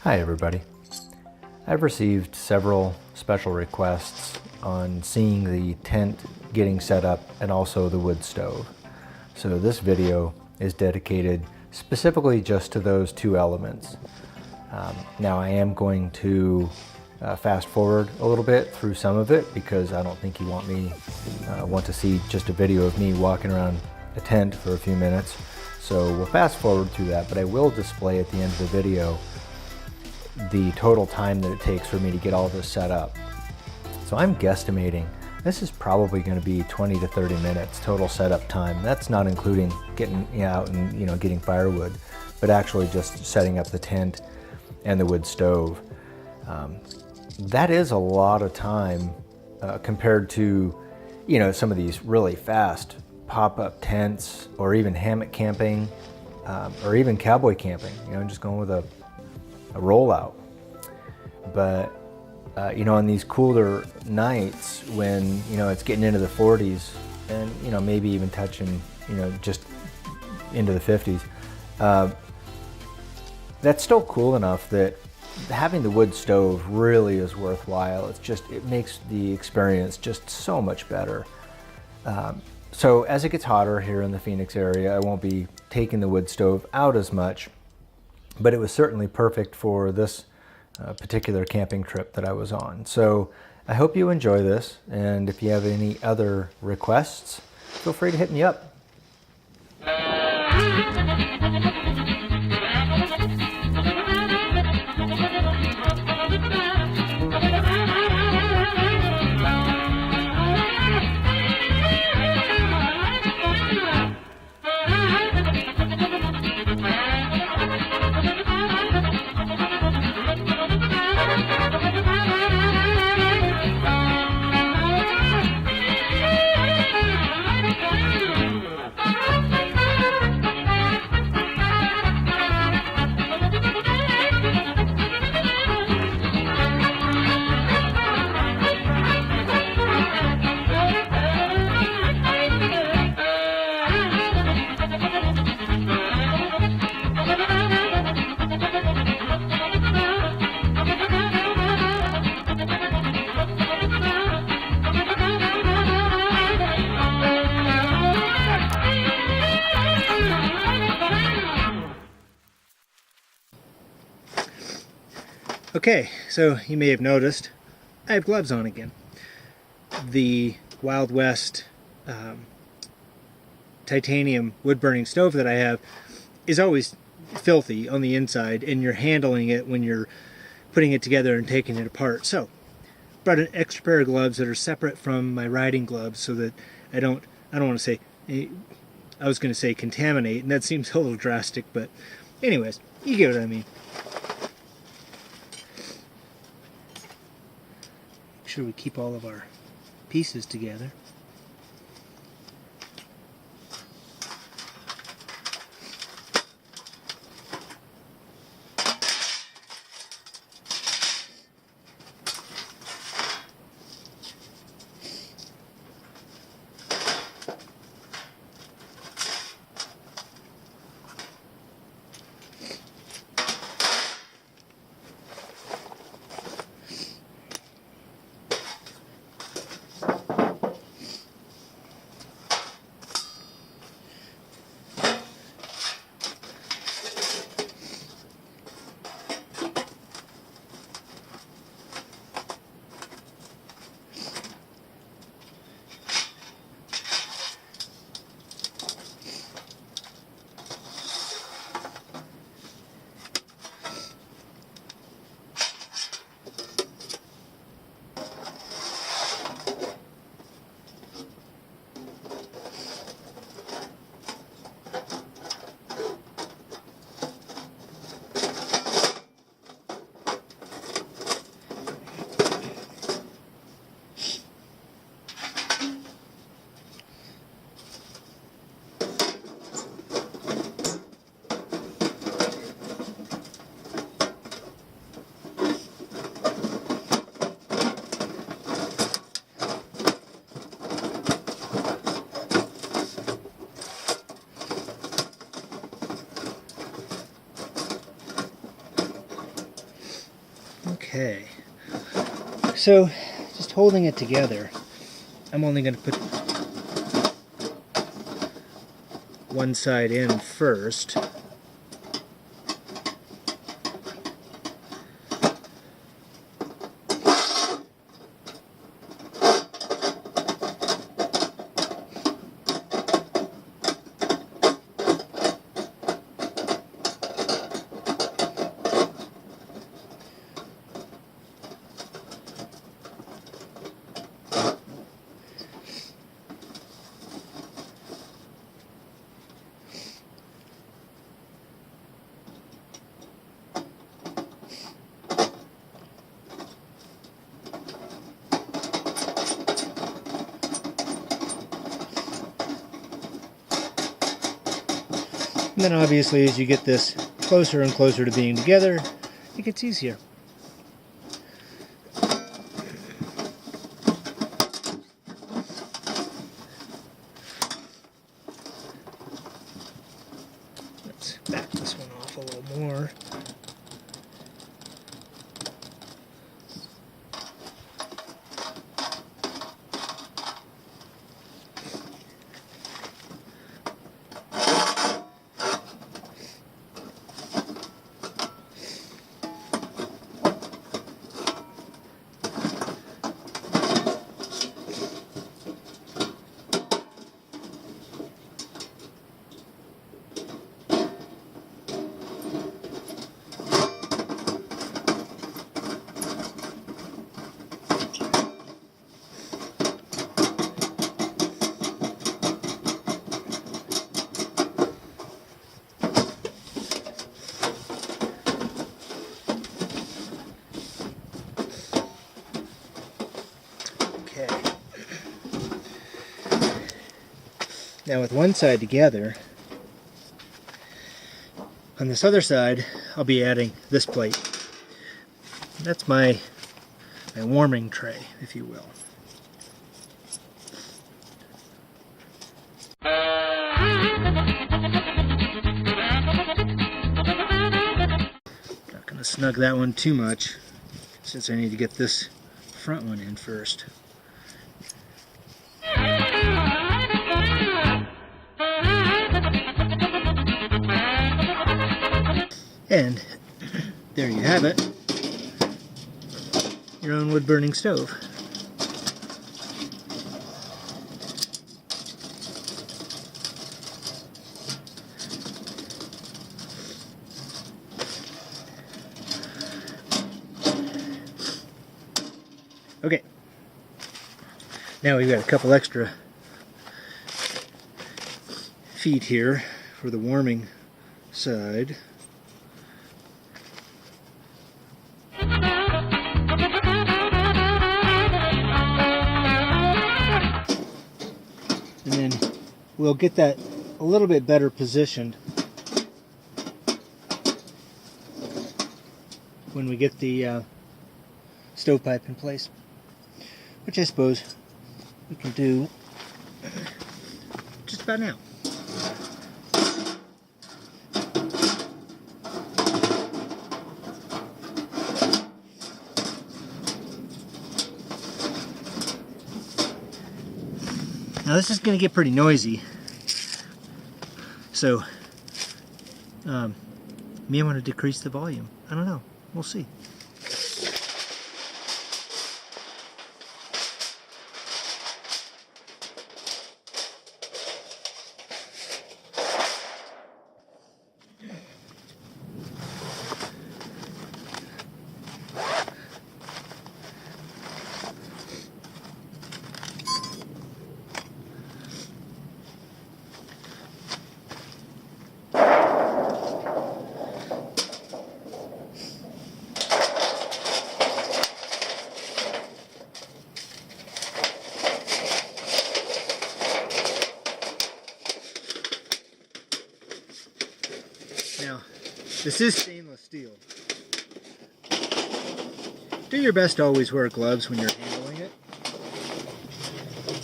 Hi everybody. I've received several special requests on seeing the tent getting set up and also the wood stove. So this video is dedicated specifically just to those two elements. Now I am going to fast forward a little bit through some of it because I don't think you want to see just a video of me walking around a tent for a few minutes. So we'll fast forward through that, but I will display at the end of the video the total time that it takes for me to get all this set up. So I'm guesstimating this is probably going to be 20 to 30 minutes total setup time. That's not including getting out and getting firewood, but actually just setting up the tent and the wood stove. That is a lot of time compared to some of these really fast pop-up tents or even hammock camping or even cowboy camping, just going with a rollout. But on these cooler nights when it's getting into the 40s and maybe even touching just into the 50s, that's still cool enough that having the wood stove really is worthwhile. It makes the experience just so much better. So as it gets hotter here in the Phoenix area, I won't be taking the wood stove out as much, but it was certainly perfect for this particular camping trip that I was on. So I hope you enjoy this, and if you have any other requests, feel free to hit me up. Okay, so you may have noticed I have gloves on again. The Wild West titanium wood burning stove that I have is always filthy on the inside, and you're handling it when you're putting it together and taking it apart. So brought an extra pair of gloves that are separate from my riding gloves so that I don't want to say, I was going to say contaminate, and that seems a little drastic, but anyways, you get what I mean. Make sure we keep all of our pieces together. Okay, so just holding it together, I'm only going to put one side in first. And then obviously as you get this closer and closer to being together, it gets easier. Let's back this one off a little more. Now with one side together, on this other side I'll be adding this plate. That's my warming tray, if you will. Not going to snug that one too much, since I need to get this front one in first. And there you have it, your own wood burning stove. Okay, now we've got a couple extra feet here for the warming side. And then we'll get that a little bit better positioned when we get the stovepipe in place, which I suppose we can do just about now. Now this is going to get pretty noisy, so may want to decrease the volume. I don't know. We'll see. Now, this is stainless steel. Do your best to always wear gloves when you're handling it.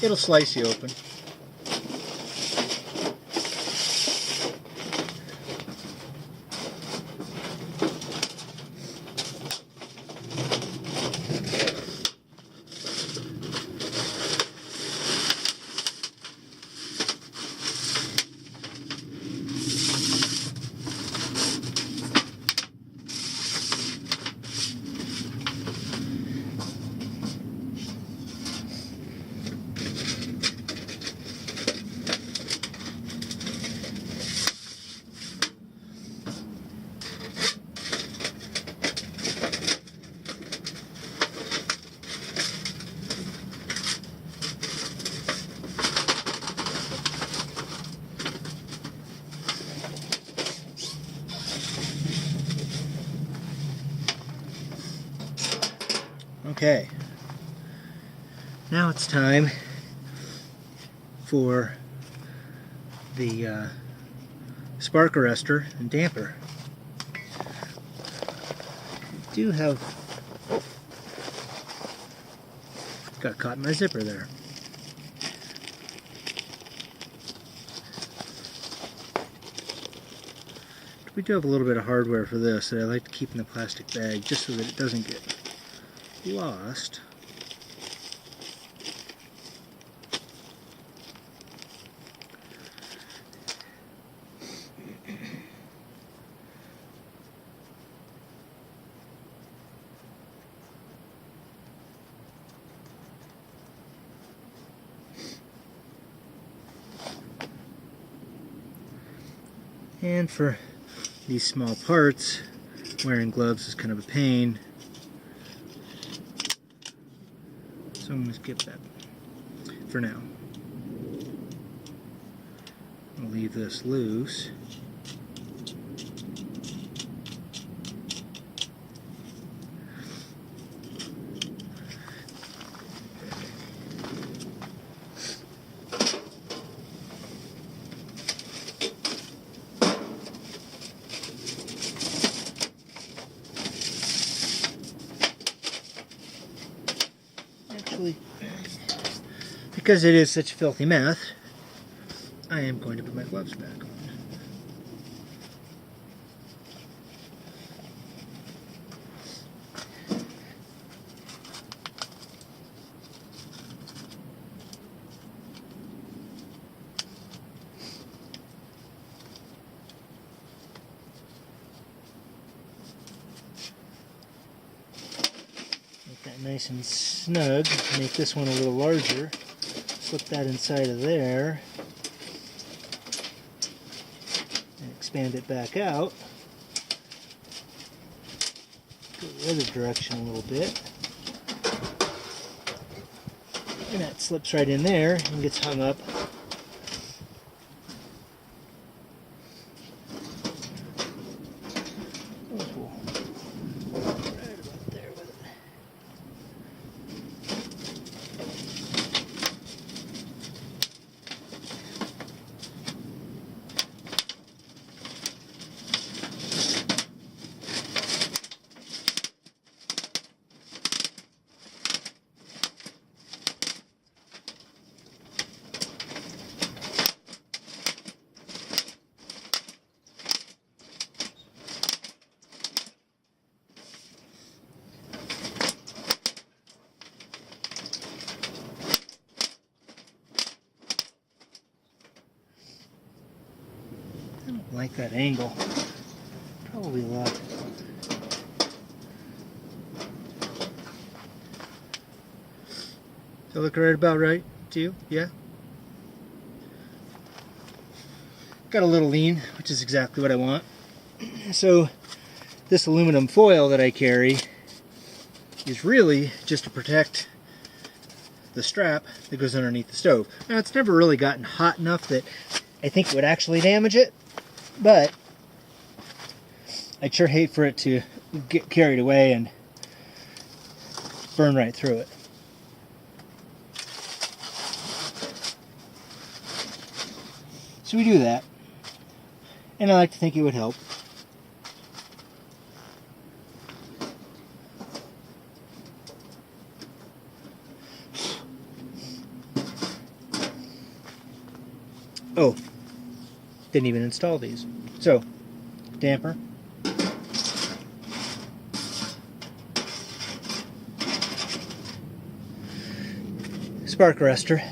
It'll slice you open. Okay, now it's time for the spark arrestor and damper. I do have, got caught in my zipper there. We do have a little bit of hardware for this that I like to keep in the plastic bag just so that it doesn't get lost. And for these small parts, wearing gloves is kind of a pain. So I'm going to skip that for now. I'll leave this loose. Because it is such a filthy mess, I am going to put my gloves back on. Make that nice and snug. Make this one a little larger. Slip that inside of there and expand it back out. Go the other direction a little bit. And that slips right in there and gets hung up. I don't like that angle. Probably a lot. Does that look right about right to you? Yeah? Got a little lean, which is exactly what I want. So this aluminum foil that I carry is really just to protect the strap that goes underneath the stove. Now it's never really gotten hot enough that I think it would actually damage it, but I'd sure hate for it to get carried away and burn right through it. So we do that, and I like to think it would help. Oh, didn't even install these. So, damper. Spark arrestor.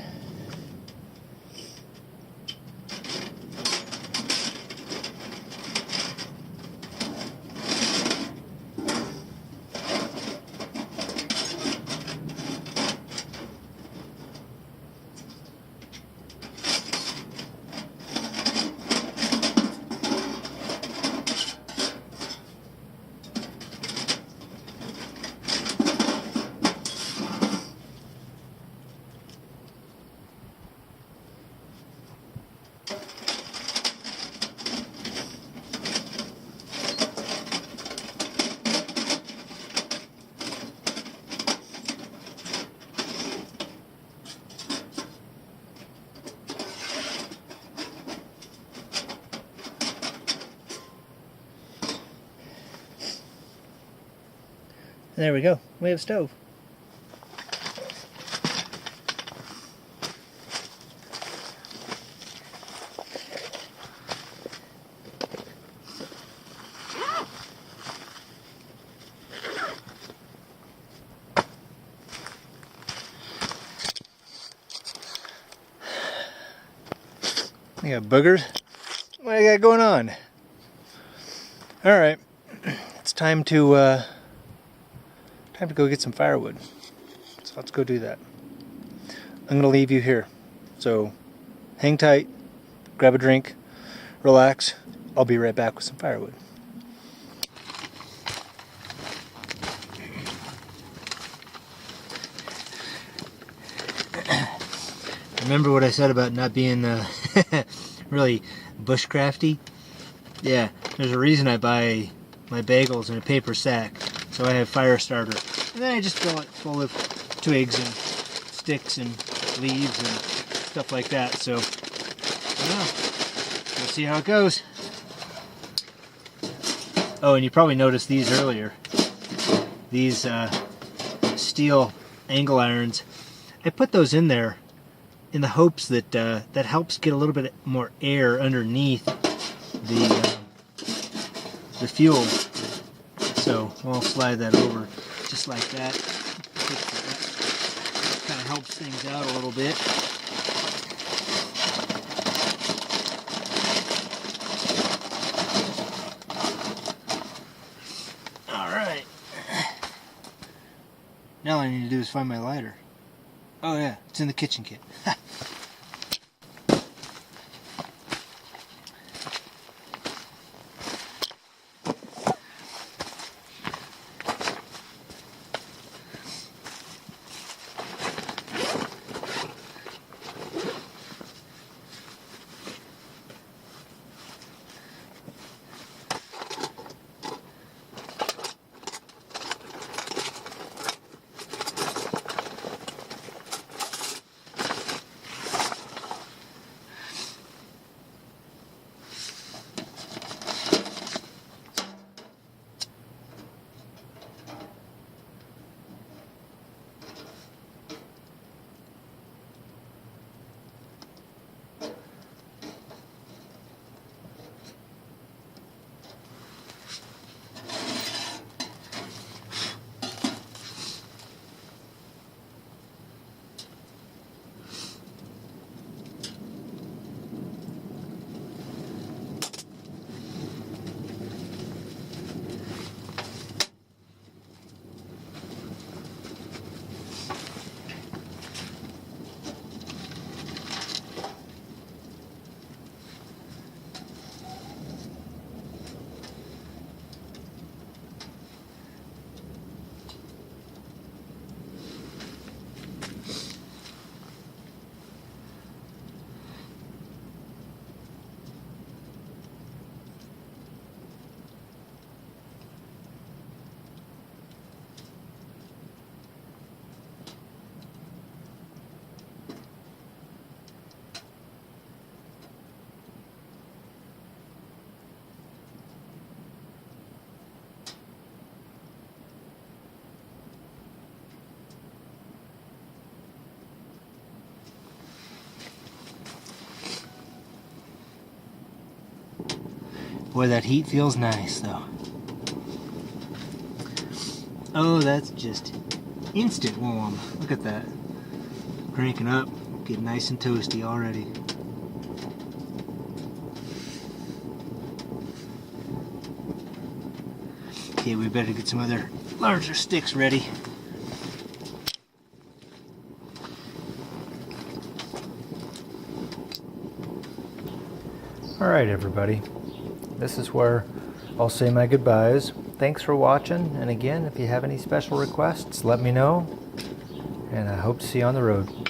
there we go. We have a stove. I got boogers. What do I got going on? Alright. It's time to go get some firewood. So let's go do that. I'm gonna leave you here. So hang tight, grab a drink, relax. I'll be right back with some firewood. Remember what I said about not being really bushcrafty? Yeah, there's a reason I buy my bagels in a paper sack. So I have fire starter. And then I just fill it full of twigs and sticks and leaves and stuff like that. So, I don't know. We'll see how it goes. Oh, and you probably noticed these earlier. These steel angle irons. I put those in there in the hopes that that helps get a little bit more air underneath the fuel. So we'll slide that over just like that. Kind of helps things out a little bit. All right. Now all I need to do is find my lighter. Oh yeah, it's in the kitchen kit. Boy, that heat feels nice, though. Oh, that's just instant warm. Look at that. Cranking up, getting nice and toasty already. Okay, we better get some other larger sticks ready. All right, everybody. This is where I'll say my goodbyes. Thanks for watching, and again, if you have any special requests, let me know, and I hope to see you on the road.